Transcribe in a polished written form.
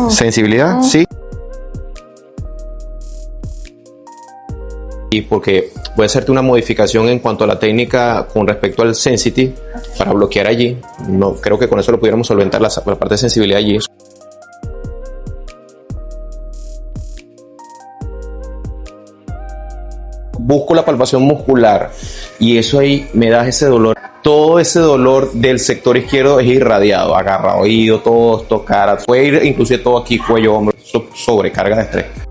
Sensibilidad, sí. Y porque voy a hacerte una modificación en cuanto a la técnica con respecto al sensitive para bloquear allí. No, creo que con eso lo pudiéramos solventar la parte de sensibilidad allí. Busco la palpación muscular y eso ahí me da ese dolor. Todo ese dolor del sector izquierdo es irradiado, agarra oído, todo esto, cara. Puede ir inclusive todo aquí, cuello, hombro, sobrecarga de estrés.